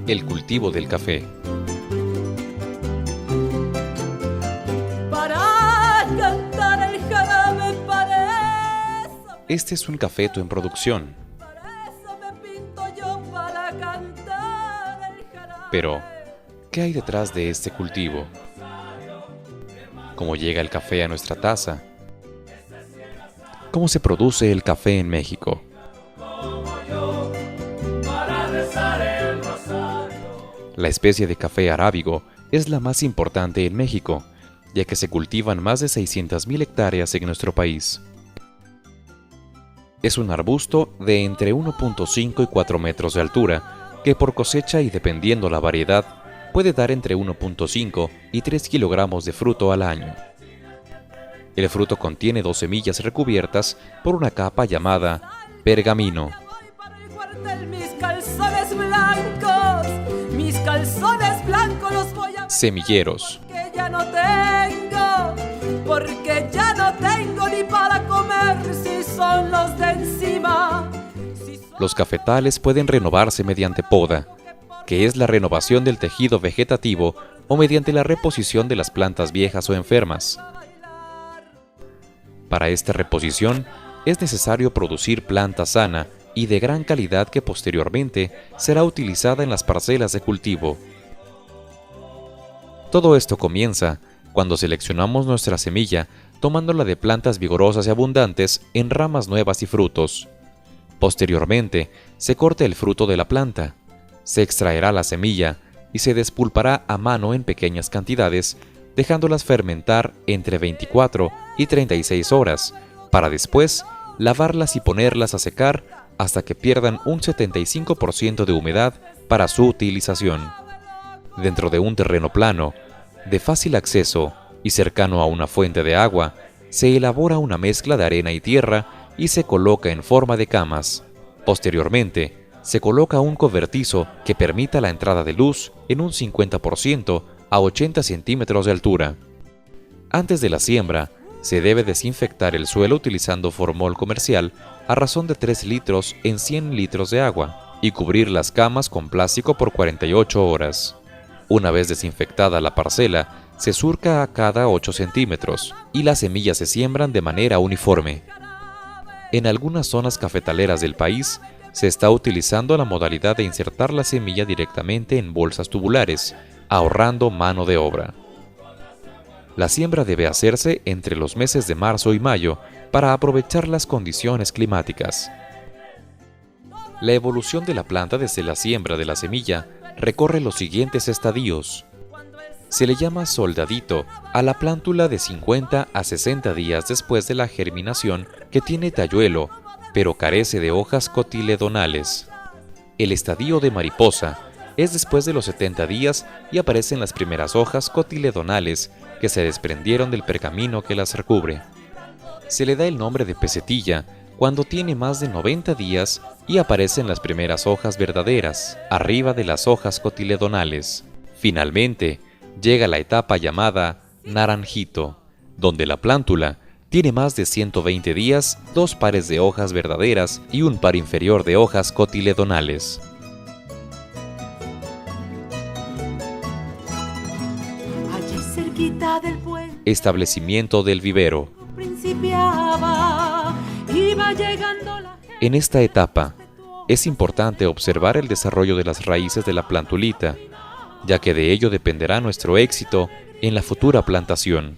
El cultivo del café. Para cantar el jarabe, para eso, Este es un cafeto en producción, para eso me pinto yo, para cantar el jarabe. pero ¿qué hay detrás de este cultivo? ¿Cómo llega el café a nuestra taza? ¿Cómo se produce el café en México? La especie de café arábigo es la más importante en México, ya que se cultivan más de 600.000 hectáreas en nuestro país. Es un arbusto de entre 1.5 y 4 metros de altura, que por cosecha y dependiendo la variedad, puede dar entre 1.5 y 3 kilogramos de fruto al año. El fruto contiene 2 semillas recubiertas por una capa llamada pergamino. Voy para el cuartel, mis calzones blancos los voy a Semilleros. porque ya no tengo ni para comer si son los de encima. Los cafetales pueden renovarse mediante poda, que es la renovación del tejido vegetativo, o mediante la reposición de las plantas viejas o enfermas. Para esta reposición, es necesario producir planta sana y de gran calidad que posteriormente será utilizada en las parcelas de cultivo. Todo esto comienza cuando seleccionamos nuestra semilla, tomándola de plantas vigorosas y abundantes en ramas nuevas y frutos. Posteriormente, se corta el fruto de la planta, se extraerá la semilla y se despulpará a mano en pequeñas cantidades, dejándolas fermentar entre 24 y 36 horas, para después lavarlas y ponerlas a secar hasta que pierdan un 75% de humedad para su utilización. Dentro de un terreno plano, de fácil acceso y cercano a una fuente de agua, se elabora una mezcla de arena y tierra y se coloca en forma de camas. Posteriormente, se coloca un cobertizo que permita la entrada de luz en un 50% a 80 centímetros de altura. Antes de la siembra, se debe desinfectar el suelo utilizando formol comercial a razón de 3 litros en 100 litros de agua y cubrir las camas con plástico por 48 horas. Una vez desinfectada la parcela, se surca a cada 8 centímetros y las semillas se siembran de manera uniforme. En algunas zonas cafetaleras del país, se está utilizando la modalidad de insertar la semilla directamente en bolsas tubulares, ahorrando mano de obra. La siembra debe hacerse entre los meses de marzo y mayo para aprovechar las condiciones climáticas. La evolución de la planta desde la siembra de la semilla recorre los siguientes estadios. Se le llama soldadito a la plántula de 50 a 60 días después de la germinación, que tiene talluelo, pero carece de hojas cotiledonales. El estadio de mariposa es después de los 70 días y aparecen las primeras hojas cotiledonales que se desprendieron del pergamino que las recubre. Se le da el nombre de pesetilla cuando tiene más de 90 días y aparecen las primeras hojas verdaderas, arriba de las hojas cotiledonales. Finalmente, llega la etapa llamada naranjito, donde la plántula tiene más de 120 días, 2 pares de hojas verdaderas y un par inferior de hojas cotiledonales. Allí cerquita del puente Establecimiento del vivero. principiaba, iba llegando la gente. En esta etapa, es importante observar el desarrollo de las raíces de la plantulita, ya que de ello dependerá nuestro éxito en la futura plantación.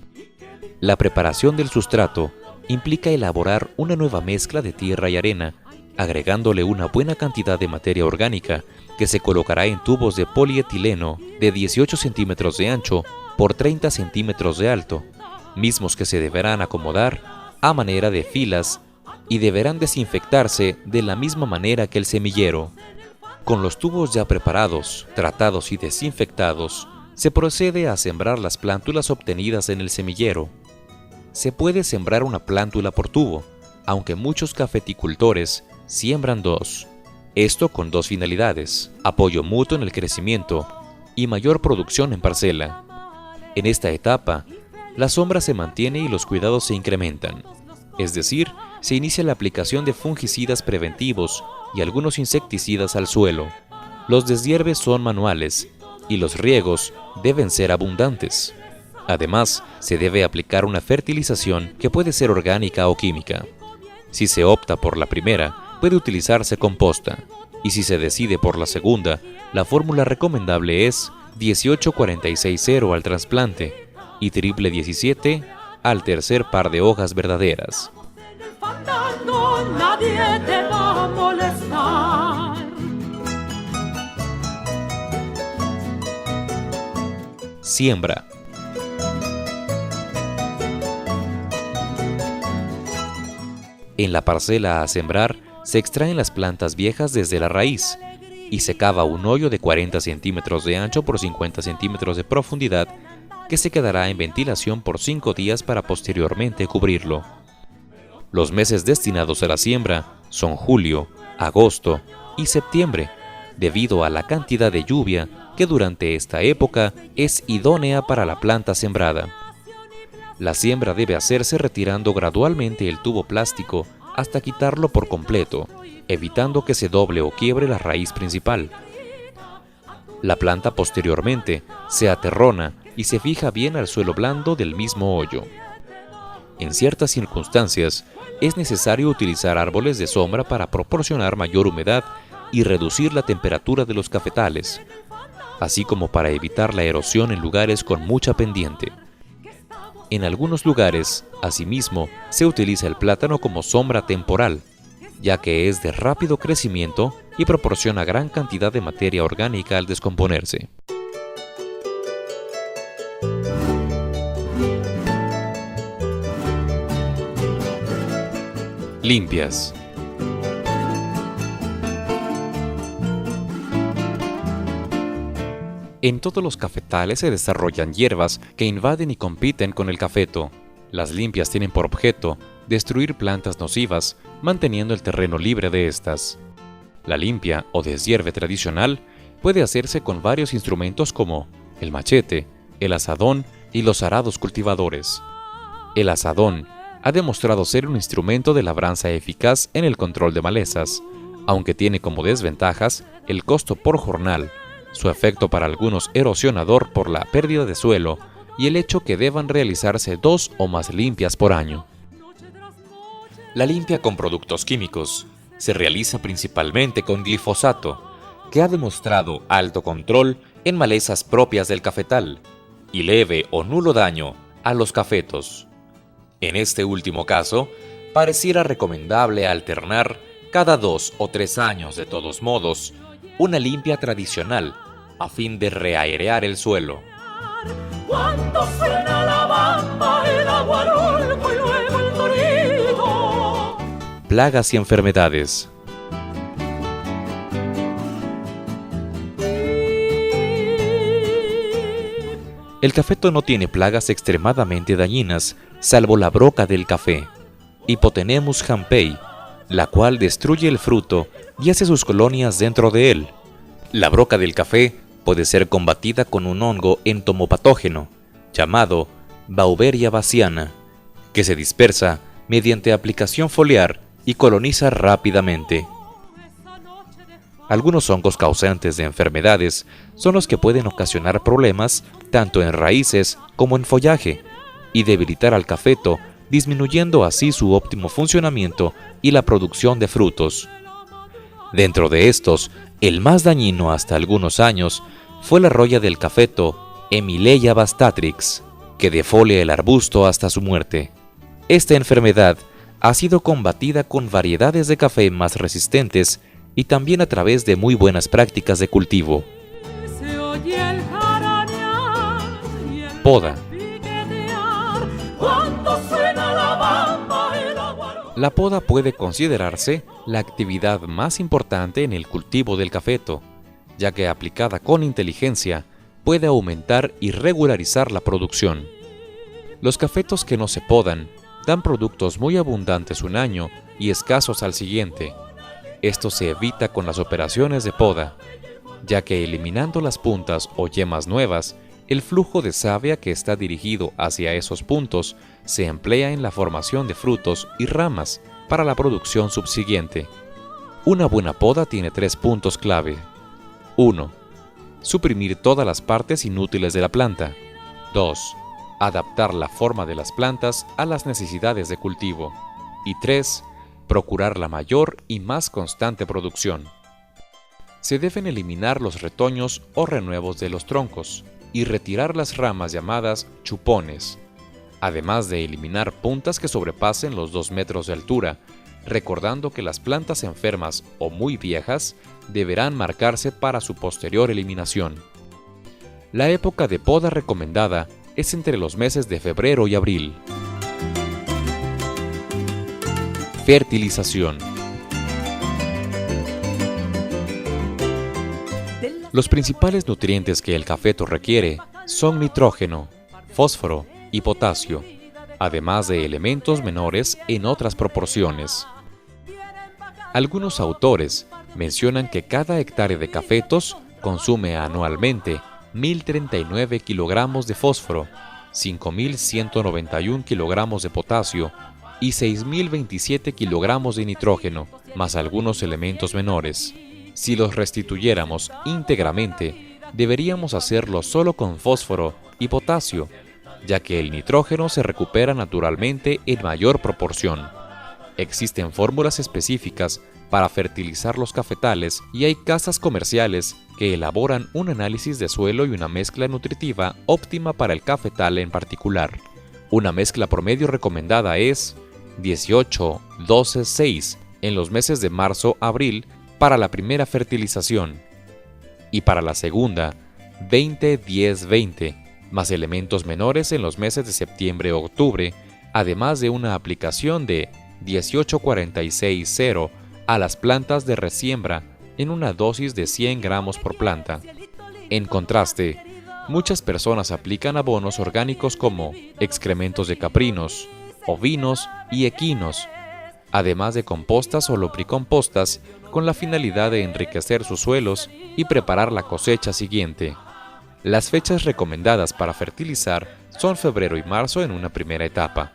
La preparación del sustrato implica elaborar una nueva mezcla de tierra y arena, agregándole una buena cantidad de materia orgánica que se colocará en tubos de polietileno de 18 centímetros de ancho por 30 centímetros de alto, mismos que se deberán acomodar a manera de filas y deberán desinfectarse de la misma manera que el semillero. Con los tubos ya preparados, tratados y desinfectados, se procede a sembrar las plántulas obtenidas en el semillero. Se puede sembrar una plántula por tubo, aunque muchos cafeticultores siembran 2. Esto con 2 finalidades: apoyo mutuo en el crecimiento y mayor producción en parcela. En esta etapa, la sombra se mantiene y los cuidados se incrementan, es decir, se inicia la aplicación de fungicidas preventivos y algunos insecticidas al suelo. los deshierves son manuales y los riegos deben ser abundantes. Además, se debe aplicar una fertilización que puede ser orgánica o química. Si se opta por la primera, puede utilizarse composta, y si se decide por la segunda, la fórmula recomendable es 18-46-0 al trasplante y triple 17 al tercer par de hojas verdaderas. Nadie te va a molestar. Siembra. En la parcela a sembrar se extraen las plantas viejas desde la raíz y se cava un hoyo de 40 centímetros de ancho por 50 centímetros de profundidad que se quedará en ventilación por 5 días para posteriormente cubrirlo. Los meses destinados a la siembra son julio, agosto y septiembre, debido a la cantidad de lluvia que durante esta época es idónea para la planta sembrada. La siembra debe hacerse retirando gradualmente el tubo plástico hasta quitarlo por completo, evitando que se doble o quiebre la raíz principal. La planta posteriormente se aterrona y se fija bien al suelo blando del mismo hoyo. En ciertas circunstancias, es necesario utilizar árboles de sombra para proporcionar mayor humedad y reducir la temperatura de los cafetales, así como para evitar la erosión en lugares con mucha pendiente. En algunos lugares, asimismo, se utiliza el plátano como sombra temporal, ya que es de rápido crecimiento y proporciona gran cantidad de materia orgánica al descomponerse. Limpias. En todos los cafetales se desarrollan hierbas que invaden y compiten con el cafeto. Las limpias tienen por objeto destruir plantas nocivas, manteniendo el terreno libre de estas. La limpia o deshierve tradicional puede hacerse con varios instrumentos como el machete, el azadón y los arados cultivadores. El azadón ha demostrado ser un instrumento de labranza eficaz en el control de malezas, aunque tiene como desventajas el costo por jornal, su efecto para algunos erosionador por la pérdida de suelo y el hecho que deban realizarse 2 o más limpias por año. La limpia con productos químicos se realiza principalmente con glifosato, que ha demostrado alto control en malezas propias del cafetal y leve o nulo daño a los cafetos. En este último caso, pareciera recomendable alternar cada 2 o 3 años de todos modos una limpia tradicional a fin de reairear el suelo. Cuando suena la bamba, el aguarulco y luego el torito. Plagas y enfermedades. El cafeto no tiene plagas extremadamente dañinas, salvo la broca del café, Hypotenemus hampei, la cual destruye el fruto y hace sus colonias dentro de él. La broca del café puede ser combatida con un hongo entomopatógeno llamado Beauveria bassiana, que se dispersa mediante aplicación foliar y coloniza rápidamente. Algunos hongos causantes de enfermedades son los que pueden ocasionar problemas tanto en raíces como en follaje y debilitar al cafeto, disminuyendo así su óptimo funcionamiento y la producción de frutos. Dentro de estos, el más dañino hasta algunos años fue la roya del cafeto Emileia bastatrix, que defolia el arbusto hasta su muerte. Esta enfermedad ha sido combatida con variedades de café más resistentes y también a través de muy buenas prácticas de cultivo. Poda. La poda puede considerarse la actividad más importante en el cultivo del cafeto, ya que aplicada con inteligencia puede aumentar y regularizar la producción. Los cafetos que no se podan dan productos muy abundantes un año y escasos al siguiente. Esto se evita con las operaciones de poda, ya que eliminando las puntas o yemas nuevas, el flujo de savia que está dirigido hacia esos puntos se emplea en la formación de frutos y ramas para la producción subsiguiente. Una buena poda tiene 3 puntos clave. 1. Suprimir todas las partes inútiles de la planta. 2. Adaptar la forma de las plantas a las necesidades de cultivo. Y 3. Procurar la mayor y más constante producción. Se deben eliminar los retoños o renuevos de los troncos y retirar las ramas llamadas chupones, además de eliminar puntas que sobrepasen los 2 metros de altura, recordando que las plantas enfermas o muy viejas deberán marcarse para su posterior eliminación. La época de poda recomendada es entre los meses de febrero y abril. Fertilización. Los principales nutrientes que el cafeto requiere son nitrógeno, fósforo y potasio, además de elementos menores en otras proporciones. Algunos autores mencionan que cada hectárea de cafetos consume anualmente 1.039 kilogramos de fósforo, 5.191 kilogramos de potasio y 6.027 kilogramos de nitrógeno, más algunos elementos menores. Si los restituyéramos íntegramente, deberíamos hacerlo solo con fósforo y potasio, ya que el nitrógeno se recupera naturalmente en mayor proporción. Existen fórmulas específicas para fertilizar los cafetales y hay casas comerciales que elaboran un análisis de suelo y una mezcla nutritiva óptima para el cafetal en particular. Una mezcla promedio recomendada es 18-12-6 en los meses de marzo-abril para la primera fertilización y para la segunda 20-10-20, más elementos menores en los meses de septiembre-octubre, además de una aplicación de 18-46-0 a las plantas de resiembra en una dosis de 100 gramos por planta. En contraste, muchas personas aplican abonos orgánicos como excrementos de caprinos, ovinos y equinos, además de compostas o loprecompostas con la finalidad de enriquecer sus suelos y preparar la cosecha siguiente. Las fechas recomendadas para fertilizar son febrero y marzo en una primera etapa,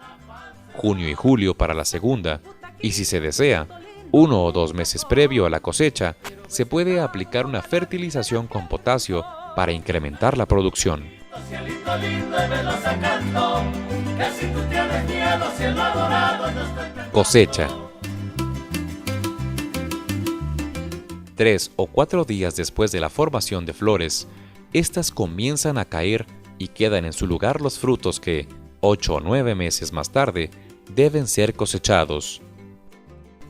junio y julio para la segunda, y si se desea, 1 o 2 meses previo a la cosecha, se puede aplicar una fertilización con potasio para incrementar la producción. Cosecha. 3 o 4 días después de la formación de flores, estas comienzan a caer y quedan en su lugar los frutos que, 8 o 9 meses más tarde, deben ser cosechados.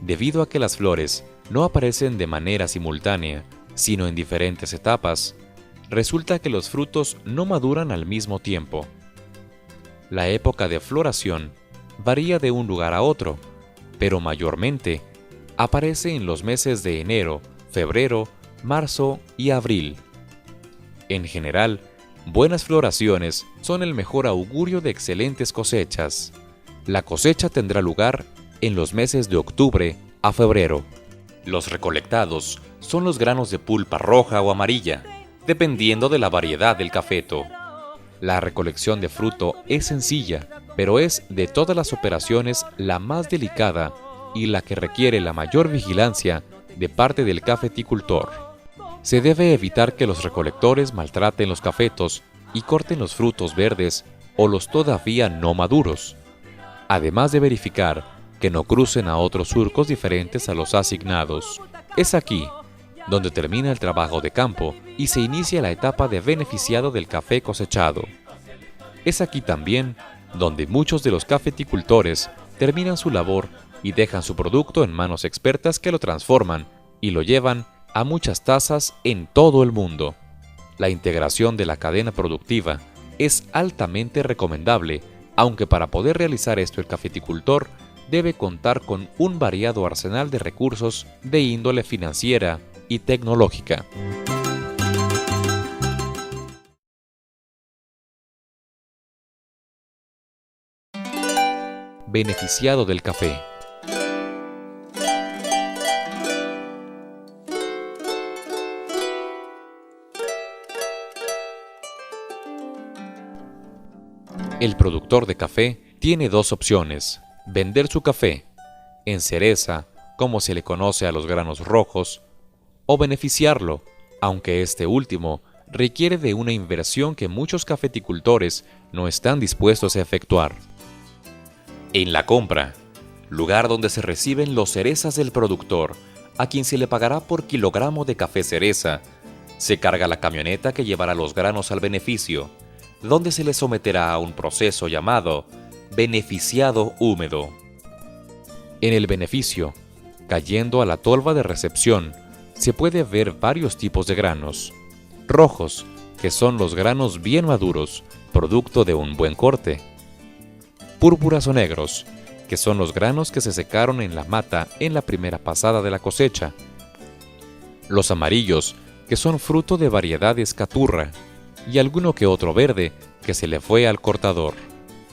Debido a que las flores no aparecen de manera simultánea, sino en diferentes etapas, resulta que los frutos no maduran al mismo tiempo. La época de floración varía de un lugar a otro, pero mayormente aparece en los meses de enero, febrero, marzo y abril. En general, buenas floraciones son el mejor augurio de excelentes cosechas. La cosecha tendrá lugar en los meses de octubre a febrero. Los recolectados son los granos de pulpa roja o amarilla, dependiendo de la variedad del cafeto. La recolección de fruto es sencilla, pero es de todas las operaciones la más delicada y la que requiere la mayor vigilancia de parte del cafeticultor. Se debe evitar que los recolectores maltraten los cafetos y corten los frutos verdes o los todavía no maduros, además de verificar que no crucen a otros surcos diferentes a los asignados. Es aquí donde termina el trabajo de campo y se inicia la etapa de beneficiado del café cosechado. Es aquí también donde muchos de los cafeticultores terminan su labor y dejan su producto en manos expertas que lo transforman y lo llevan a muchas tazas en todo el mundo. La integración de la cadena productiva es altamente recomendable, aunque para poder realizar esto el cafeticultor debe contar con un variado arsenal de recursos de índole financiera y tecnológica. Beneficiado del café. El productor de café tiene dos opciones: vender su café en cereza, como se le conoce a los granos rojos, o beneficiarlo, aunque este último requiere de una inversión que muchos cafeticultores no están dispuestos a efectuar. En la compra, lugar donde se reciben los cerezas del productor, a quien se le pagará por kilogramo de café cereza, se carga la camioneta que llevará los granos al beneficio, donde se les someterá a un proceso llamado beneficiado húmedo. En el beneficio, cayendo a la tolva de recepción, se puede ver varios tipos de granos. Rojos, que son los granos bien maduros, producto de un buen corte. Púrpuras o negros, que son los granos que se secaron en la mata en la primera pasada de la cosecha. Los amarillos, que son fruto de variedades caturra, y alguno que otro verde que se le fue al cortador.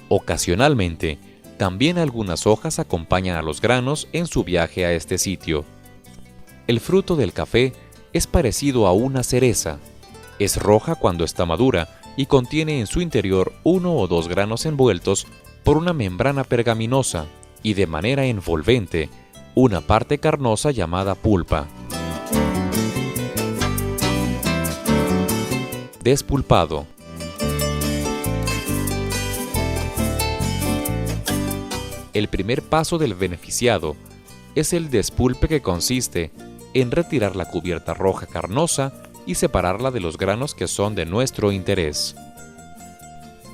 Ocasionalmente, también algunas hojas acompañan a los granos en su viaje a este sitio. El fruto del café es parecido a una cereza. Es roja cuando está madura y contiene en su interior 1 o 2 granos envueltos por una membrana pergaminosa y de manera envolvente, una parte carnosa llamada pulpa. Despulpado. El primer paso del beneficiado es el despulpe, que consiste en retirar la cubierta roja carnosa y separarla de los granos que son de nuestro interés.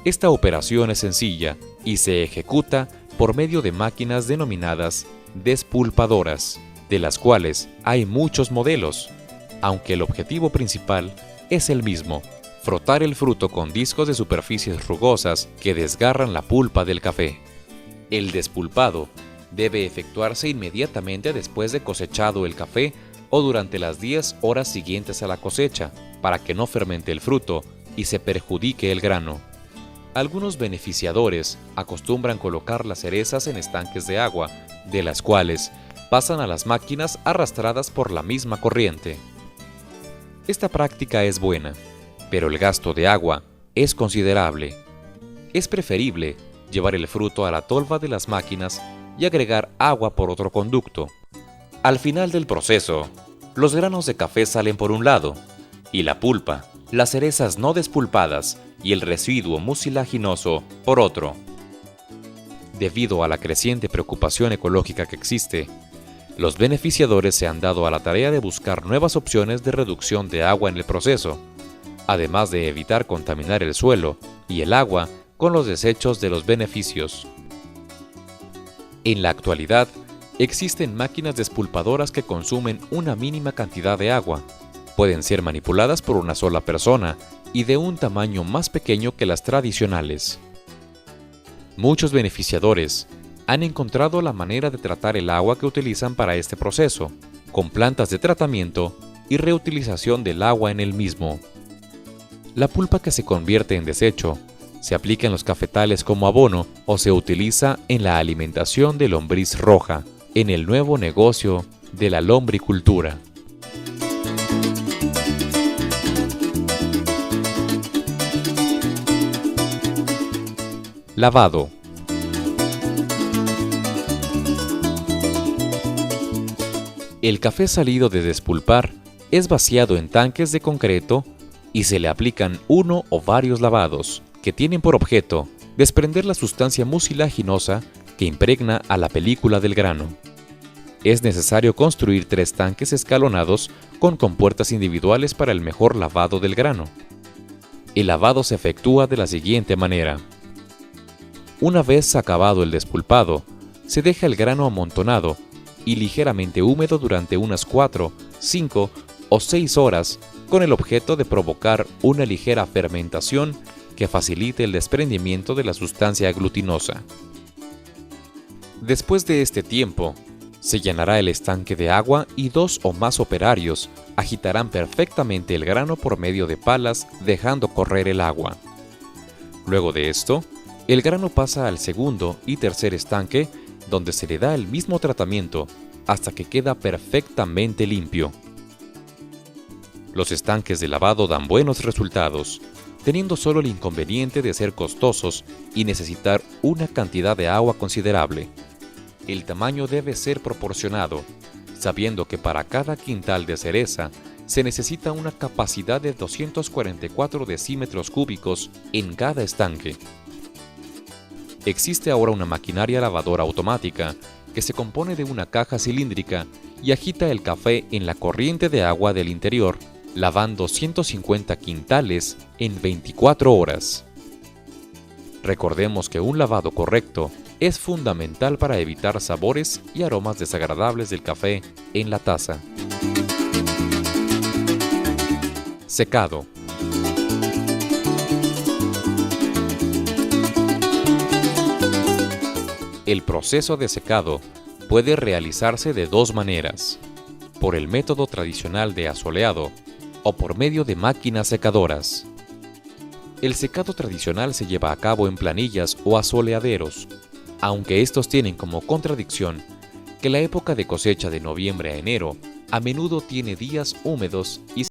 Esta operación es sencilla y se ejecuta por medio de máquinas denominadas despulpadoras, de las cuales hay muchos modelos, aunque el objetivo principal es el mismo: frotar el fruto con discos de superficies rugosas que desgarran la pulpa del café. El despulpado debe efectuarse inmediatamente después de cosechado el café o durante las 10 horas siguientes a la cosecha, para que no fermente el fruto y se perjudique el grano. Algunos beneficiadores acostumbran colocar las cerezas en estanques de agua, de las cuales pasan a las máquinas arrastradas por la misma corriente. Esta práctica es buena, pero el gasto de agua es considerable. Es preferible llevar el fruto a la tolva de las máquinas y agregar agua por otro conducto. Al final del proceso, los granos de café salen por un lado, y la pulpa, las cerezas no despulpadas y el residuo mucilaginoso por otro. Debido a la creciente preocupación ecológica que existe, los beneficiadores se han dado a la tarea de buscar nuevas opciones de reducción de agua en el proceso, además de evitar contaminar el suelo y el agua con los desechos de los beneficios. En la actualidad, existen máquinas despulpadoras que consumen una mínima cantidad de agua. Pueden ser manipuladas por una sola persona y de un tamaño más pequeño que las tradicionales. Muchos beneficiadores han encontrado la manera de tratar el agua que utilizan para este proceso, con plantas de tratamiento y reutilización del agua en el mismo. La pulpa que se convierte en desecho se aplica en los cafetales como abono o se utiliza en la alimentación de lombriz roja, en el nuevo negocio de la lombricultura. Lavado. El café salido de despulpar es vaciado en tanques de concreto y se le aplican uno o varios lavados, que tienen por objeto desprender la sustancia mucilaginosa que impregna a la película del grano. Es necesario construir 3 tanques escalonados con compuertas individuales para el mejor lavado del grano. El lavado se efectúa de la siguiente manera. Una vez acabado el despulpado, se deja el grano amontonado y ligeramente húmedo durante unas 4, 5 o 6 horas con el objeto de provocar una ligera fermentación que facilite el desprendimiento de la sustancia glutinosa. Después de este tiempo, se llenará el estanque de agua y 2 o más operarios agitarán perfectamente el grano por medio de palas, dejando correr el agua. Luego de esto, el grano pasa al segundo y tercer estanque, donde se le da el mismo tratamiento hasta que queda perfectamente limpio. Los estanques de lavado dan buenos resultados, teniendo solo el inconveniente de ser costosos y necesitar una cantidad de agua considerable. El tamaño debe ser proporcionado, sabiendo que para cada quintal de cereza se necesita una capacidad de 244 decímetros cúbicos en cada estanque. Existe ahora una maquinaria lavadora automática que se compone de una caja cilíndrica y agita el café en la corriente de agua del interior, lavando 150 quintales en 24 horas. Recordemos que un lavado correcto es fundamental para evitar sabores y aromas desagradables del café en la taza. Secado. El proceso de secado puede realizarse de dos maneras: por el método tradicional de asoleado o por medio de máquinas secadoras. El secado tradicional se lleva a cabo en planillas o asoleaderos, aunque estos tienen como contradicción que la época de cosecha de noviembre a enero a menudo tiene días húmedos y